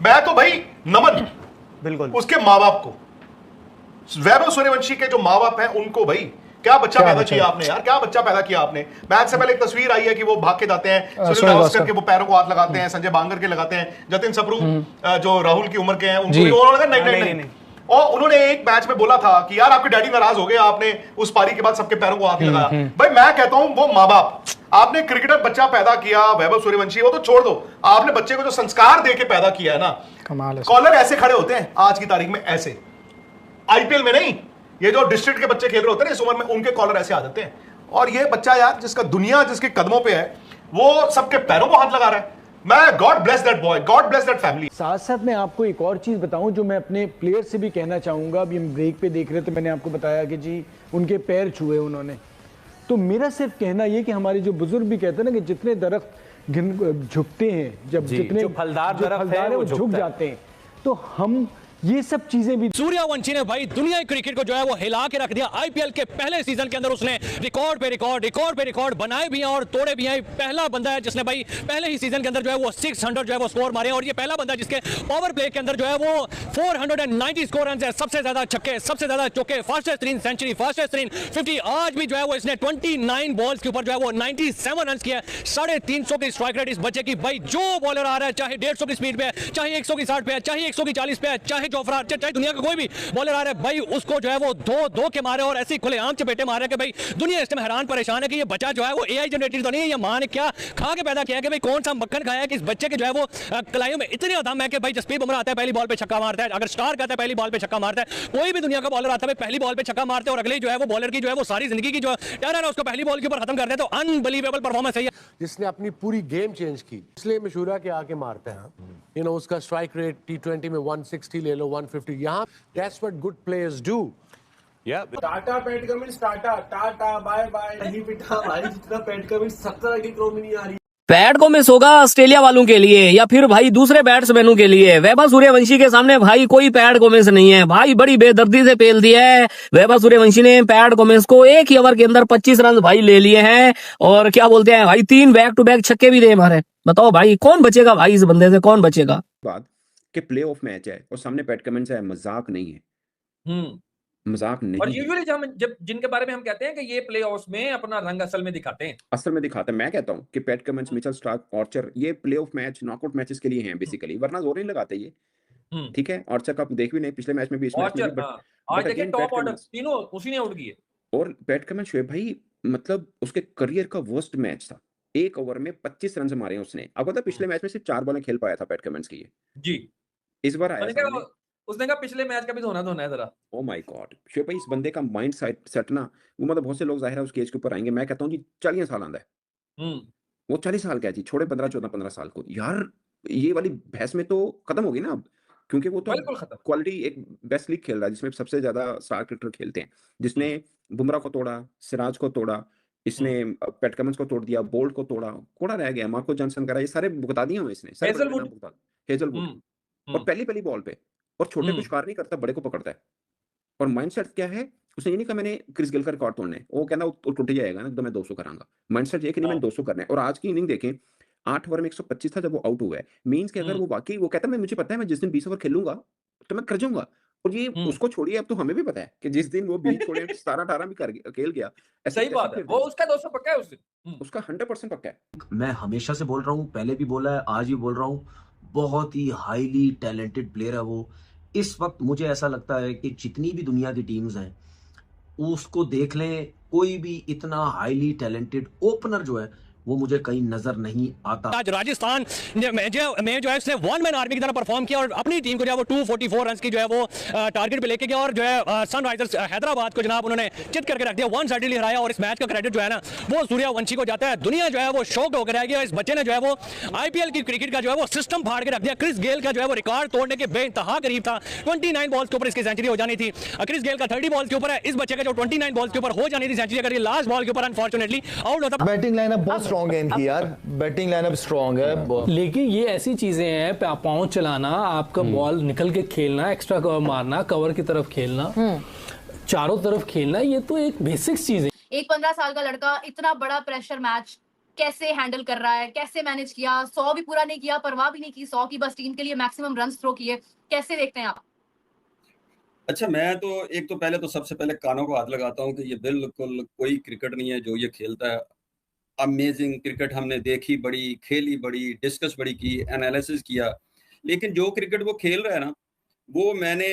मैं तो भाई नमन बिल्कुल उसके माँ बाप को, वैभव सूर्यवंशी के जो माँ बाप हैं उनको, भाई क्या बच्चा पैदा किया आपने यार, क्या बच्चा पैदा किया आपने। मैच से पहले एक तस्वीर आई है कि वो भाग के जाते हैं, सुनील गावस्कर के वो पैरों को हाथ लगाते हैं, संजय बांगर के लगाते हैं, जतिन सप्रू जो राहुल की उम्र के हैं उनको भी उन्होंने नहीं। और उन्होंने एक मैच में बोला था कि यार आपके डैडी नाराज हो गए, आपने उस पारी के बाद सबके पैरों को हाथ ही लगाया। भाई मैं कहता हूं वो माँ बाप, आपने क्रिकेटर बच्चा पैदा किया वैभव सूर्यवंशी, वो तो छोड़ दो, आपने बच्चे को जो संस्कार देके पैदा किया है ना, कमाल है। कॉलर ऐसे खड़े होते हैं आज की तारीख में, ऐसे आईपीएल में नहीं, ये जो डिस्ट्रिक्ट के बच्चे खेल रहे होते हैं इस उम्र में, उनके कॉलर ऐसे आ जाते हैं। और ये बच्चा यार जिसका दुनिया जिसके कदमों पे है, वो सबके पैरों को हाथ लगा रहा है। मैं God bless that boy, God bless that family. साथ साथ मैं आपको एक और चीज बताऊं जो मैं अपने प्लेयर से भी कहना चाहूंगा। अभी हम ब्रेक पे देख रहे थे, मैंने आपको बताया कि जी उनके पैर छुए उन्होंने। तो मेरा सिर्फ कहना ये कि हमारे जो बुजुर्ग भी कहते हैं ना कि जितने दरख्त झुकते हैं, जब जितने जो फलदार दरख्त है वो झुक जाते हैं, तो हम ये सब चीजें भी। सूर्यवंशी ने भाई दुनिया क्रिकेट को जो है वो हिला के रख दिया। आईपीएल के पहले सीजन के अंदर उसने रिकॉर्ड पे रिकॉर्ड बनाए भी हैं और तोड़े भी हैं। पहला बंदा है जिसने भाई पहले ही सीजन के अंदर जो है वो 600 जो है वो स्कोर मारे, और ये पहला बंदा है जिसके पावर प्ले के अंदर जो है वो 490 स्कोर रन है, सबसे ज्यादा छक्के, सबसे ज्यादा चौके, फास्टेस्ट तीन सेंचुरी, फास्टेस्ट तीन 50। आज भी जो है वो इसने 29 बॉल्स के ऊपर जो है वो 97 रन किया, 350 की स्ट्राइक रेट इस बच्चे की। भाई जो बॉलर आ रहा है, चाहे 150 की स्पीड पे, चाहे 100 की 60 पे, चाहे 100 की 40 पे, चाहे जोफ्रा, चाहे दुनिया का कोई भी बॉलर आ रहा है, भाई उसको जो है वो दो के मारे और ऐसे खुलेआम चपेटे मारे कि भाई दुनिया इस टाइम हैरान परेशान है कि ये बच्चा जो है वो एआई जनरेटेड तो नहीं है, ये मां ने क्या खा के पैदा किया है कि भाई कौन सा मक्खन खाया है कि इस बच्चे के जो है वो कलाइयों में इतने दम है कि भाई जसप्रीत बुमराह आता है पहली बॉल पे छक्का मारता है, अगर स्टार कहता है पहली बॉल पे छक्का मारता है, कोई भी दुनिया का बॉलर आता है पहली बॉल पे छक्का मारते हैं और अगले जो है वो बॉलर की जो है वो सारी जिंदगी की जो टेरर है उसको पहली बॉल के ऊपर खत्म करते हैं। तो अनबिलीवेबल परफॉर्मेंस है जिसने अपनी पूरी गेम चेंज की, इसलिए मशहूरा के आके मारते हैं। उसका स्ट्राइक रेट T20 में 160 ले लो, 150, यहाँ that's what good players do. Tata Pat Cummins, tata bye bye, नहीं बेटा भाई जितना पैट कमिंस 70 करोड़ में नहीं आ रही। पैट को मिस होगा ऑस्ट्रेलिया वालों के लिए या फिर भाई दूसरे बैट्समैनों के लिए। वैभव सूर्यवंशी के सामने भाई कोई पैट को मिस नहीं है भाई, बड़ी बेदर्दी से पेल दिया है वैभव सूर्यवंशी ने। पैट को मिस को एक ही ओवर के अंदर 25 रन भाई ले लिए हैं, और क्या बोलते हैं भाई 3 बैक टू बैक छक्के भी दे मारे। बताओ भाई कौन बचेगा भाई इस बंदे से, कौन बचेगा। बात कि प्ले ऑफ मैच है और सामने पैट कमिंस है, मजाक नहीं है, मजाक नहीं। और यूजुअली हम जब जिनके बारे में हम कहते हैं कि ये प्लेऑफ्स में अपना रंग असल में दिखाते हैं, असल में दिखाते हैं। मैं कहता हूं कि PAT Cummins, Mitchell Starc, Archer ये प्लेऑफ मैच, नॉकआउट मैचेस के लिए हैं बेसिकली, वरना जोर नहीं लगाते ये। ठीक है, आर्चर का आप देख भी नहीं पिछले मैच में भी, इस मैच में भी, आज देखिए टॉप ऑर्डर तीनों उसी ने आउट किए। और पैट कमिंस शोएब भाई मतलब उसके करियर का वर्स्ट मैच था, एक ओवर में 25 रन मारे उसने। आपको पता पिछले मैच में सिर्फ 4 बॉलें खेल पाया था पैट कमिंस की जी। इस बार आया उसने कहा पिछले मैच का भी धोना है जरा। ओ माय गॉड शोएब भाई, इस बंदे का माइंड सेट ना, वो मतलब बहुत से लोग जाहिर है उसके एज के ऊपर आएंगे, मैं कहता हूँ जी 40 साल आंदा है वो, 40 साल का है जी, छोड़े 15 साल को यार। ये वाली बहस में तो खत्म होगी ना अब, क्योंकि वो तो क्वालिटी एक बेस्ट लीग खेल रहा है जिसमें सबसे ज्यादा स्टार क्रिकेटर खेलते हैं, जिसने बुमराह को तोड़ा, सिराज को तोड़ा, इसने पैट कमिंस को तोड़ दिया, बोल्ट को तोड़ा, कोड़ा रह गया, मार्को जॉनसन करा, ये सारे भुगता दिए हुए इसने, हेजलवुड और पहली बॉल पे। और छोटे को शिकार नहीं करता, बड़े को पकड़ता है। और माइंडसेट क्या है, उसने ये नहीं कहा मैंने क्रिस गेल का रिकॉर्ड तोड़ना है, वो कहना वो टूट जाएगा ना तो मैं 200 करांगा। माइंडसेट ये कि नहीं मैंने 200 करना है। और आज की इनिंग देखें, 8 ओवर में 125 था जब वो आउट हुआ है, मींस कि अगर वो वाकई वो कहता है मैं, मुझे पता है मैं जिस दिन 20 ओवर खेलूंगा तो मैं कर जाऊंगा। और ये उसको छोड़िए, अब तो हमें भी पता है कि जिस दिन वो 20 छोड़े 17-18 भी कर खेल गया, सही बात है, वो उसका 200 पक्का है, उस दिन उसका 100% पक्का है। मैं हमेशा से बोल रहा हूँ, पहले भी बोला है, आज भी बोल रहा हूँ, बहुत ही हाईली टैलेंटेड प्लेयर है वो। इस वक्त मुझे ऐसा लगता है कि जितनी भी दुनिया की टीम्स हैं उसको देख लें, कोई भी इतना हाईली टैलेंटेड ओपनर जो है वो मुझे कहीं नजर नहीं आता। आज राजस्थान में जो है इसने वन मैन आर्मी की तरह परफॉर्म किया और अपनी टीम को जो है वो 244 रन की जो है वो टारगेट पे लेके गया, और जो है सनराइजर्स हैदराबाद को जनाब उन्होंने चित करके रख दिया, 1-साइडली हराया। और इस मैच का क्रेडिट जो है ना वो सूर्यवंशी को जाता है। दुनिया जो है वो शॉक्ड होकर रह गया। इस बच्चे ने जो है वो आईपीएल की क्रिकेट का जो है वो सिस्टम फाड़ के रख दिया। क्रिस गेल का जो है वो रिकॉर्ड तोड़ने के बेइंतहा करीब था, 29 बॉल्स के ऊपर इसकी सेंचुरी हो जानी थी। क्रिस गेल का 30 बॉल्स के ऊपर है, इस बच्चे का जो 29 बॉल्स के ऊपर हो जानी थी सेंचुरी, अगर ये लास्ट बॉल के ऊपर अनफॉर्चुनेटली आउट होता। बैटिंग लाइनअप बहुत स्ट्रांग है इनकी यार, बैटिंग लाइनअप स्ट्रांग है। लेकिन ये ऐसी चीजें हैं, पांव चलाना, आपका बॉल निकल के खेलना, एक्स्ट्रा कवर मारना, कवर की तरफ खेलना, चारों तरफ खेलना, ये तो एक बेसिक चीज है। एक 15 साल का लड़का इतना बड़ा प्रेशर मैच कैसे हैंडल कर रहा है, कैसे मैनेज किया, 100 भी पूरा नहीं किया, परवाह भी नहीं की, 100 की बस टीम के लिए मैक्सिमम रन थ्रो किए, कैसे देखते हैं आप? अच्छा, मैं तो एक तो पहले तो सबसे पहले कानों को हाथ लगाता हूँ कि ये बिल्कुल कोई क्रिकेट नहीं है जो ये खेलता है। अमेजिंग क्रिकेट हमने देखी बड़ी, खेली बड़ी, डिस्कस बड़ी की, एनालिसिस किया, लेकिन जो क्रिकेट वो खेल रहा है ना, वो मैंने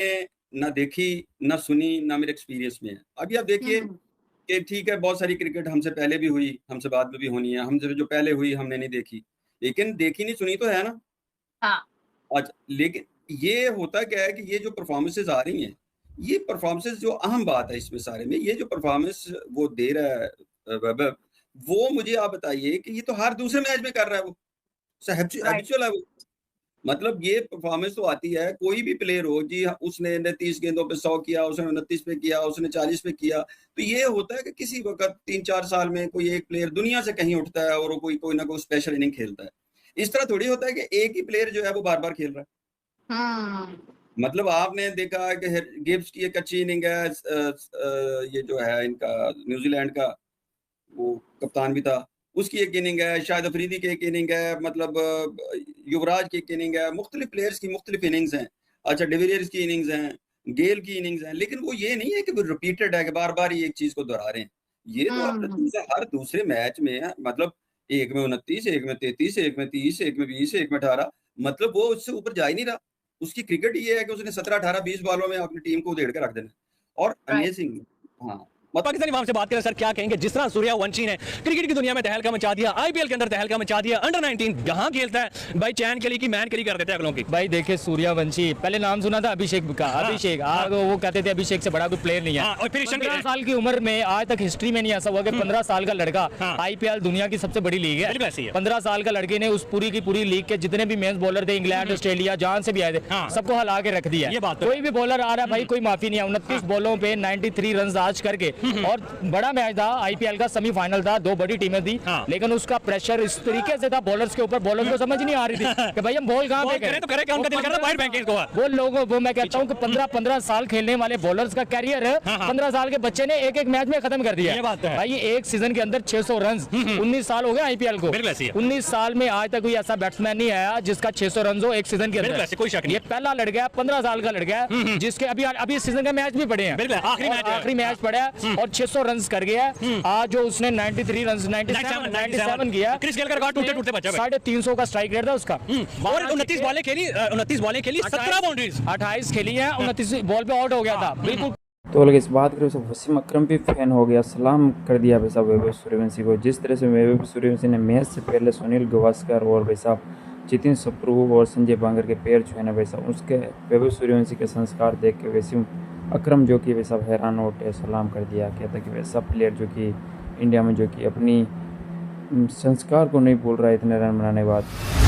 ना देखी, ना सुनी, ना मेरे एक्सपीरियंस में है। अभी आप देखिए कि ठीक है, बहुत सारी क्रिकेट हमसे पहले भी हुई, हमसे बाद में भी होनी है, हमसे जो पहले हुई हमने नहीं देखी, लेकिन देखी नहीं सुनी तो है ना। हाँ। अच्छा, लेकिन ये होता क्या है कि ये जो परफॉर्मेंसेज आ रही हैं, ये परफॉर्मेंसेज जो अहम बात है इसमें सारे में, ये जो परफॉर्मेंस वो दे रहा है वैभव, वो मुझे आप बताइए कि ये तो हर दूसरे मैच में कर रहा है, वो हैबिचुअल है वो। मतलब ये परफॉर्मेंस तो आती है, कोई भी प्लेयर हो जी, उसने 29 गेंदों पे 100 किया, उसने 29 पे किया, उसने 40 पे किया, तो ये होता है कि किसी वक्त 3-4 साल में कोई एक प्लेयर दुनिया से कहीं उठता है और वो कोई ना कोई स्पेशल इनिंग खेलता है। इस तरह थोड़ी होता है कि एक ही प्लेयर जो है वो बार बार खेल रहा है। मतलब आपने देखा कि गिब्स की एक अच्छी इनिंग है, ये जो है इनका न्यूजीलैंड का वो कप्तान भी था, उसकी एक इनिंग है, शाहिद अफरीदी की एक इनिंग है, मतलब युवराज की एक इनिंग है, मुख्तलिफ प्लेयर्स की मुख्तलिफ इनिंग्स हैं। अच्छा, डिविलियर्स की इनिंग्स हैं, गेल की इनिंग्स हैं, लेकिन वो ये नहीं है कि वो रिपीटेड है कि बार बार ये एक चीज को दोहरा रहे हैं। ये तो हर दूसरे मैच में है, मतलब एक में 29, एक में 33, एक में 30, एक में 20, एक में 18, मतलब वो उससे ऊपर जा ही नहीं रहा। उसकी क्रिकेट ये है कि उसने 17, 18, 20 बॉलों में अपनी टीम को उधेड़ के रख देना और अमेजिंग। हाँ, पाकिस्तानी अवाम से बात करें सर, क्या कहेंगे जिस तरह सूर्यवंशी ने क्रिकेट की दुनिया में तहलका मचा दिया, आईपीएल के अंदर तहलका मचा दिया, अंडर 19 जहां खेलता है भाई चैन के लिए की मैन के लिए कर देते हैं अगलों की। भाई देखिए, सूर्यवंशी पहले नाम सुना था अभिषेक का, अभिषेक वो कहते थे अभिषेक से बड़ा कोई प्लेयर नहीं है। और फिर 15 साल की उम्र में आज तक हिस्ट्री में नहीं ऐसा हुआ कि 15 साल का लड़का, आईपीएल दुनिया की सबसे बड़ी लीग है, 15 साल का लड़के ने उस पूरी की पूरी लीग के जितने भी मेंस बॉलर थे, इंग्लैंड, ऑस्ट्रेलिया, जहां से भी आए थे, सबको हला के रख दिया। कोई भी बॉलर आ रहा है भाई, कोई माफी नहीं है। 29 बॉलों पे 93 रन आज करके, और बड़ा मैच था, आईपीएल का सेमीफाइनल था, 2 बड़ी टीमें थी, लेकिन उसका प्रेशर इस तरीके से था बॉलर्स के ऊपर, बॉलर्स को समझ नहीं आ रही थी कि भाई हम बॉल कहां पे करें, तो करें क्या, उनका दिल कर रहा है बाहर फेंकें इसको। वो लोगों वो मैं कहता हूं कि 15 साल खेलने वाले बॉलर्स का कैरियर 15 साल के बच्चे ने एक मैच में खत्म कर दिया। ये बात है भाई, एक सीजन के अंदर 600 रन, 19 साल हो गए आईपीएल को, 19 साल में आज तक कोई ऐसा बैट्समैन नहीं आया जिसका 600 रन हो एक सीजन के अंदर। कोई शक नहीं, ये पहला लड़का है, 15 साल का लड़का है, जिसके अभी सीजन का मैच भी पड़े हैं, आखिरी मैच पड़ा है और 600 रन कर गया। आज जो उसने 93 रन 97 किया, क्रिस गेल का रिकॉर्ड टूटते बचा है, 350 का स्ट्राइक रेट था उसका। और 29 बॉलें खेली, 17 बाउंड्रीज, 28 खेली है, 29 बॉल पे आउट हो गया था बिल्कुल। तो लगे इस बात करें, वसीम अकरम भी फैन हो गया, सलाम कर दिया भाई साहब वैभव सूर्यवंशी को। जिस तरह से वैभव सूर्यवंशी ने मैच से पहले सुनील गावस्कर और भाई साहब जितिन सप्रू और संजय बांगर के पैर छुए ना भाई साहब, उसके वैभव सूर्यवंशी के संस्कार देख के वसीम अकरम जो कि भाई साहब हैरान होते सलाम कर दिया। कहता कि वैसा प्लेयर जो कि इंडिया में जो कि अपनी संस्कार को नहीं भूल रहा है इतने रन बनाने के बाद।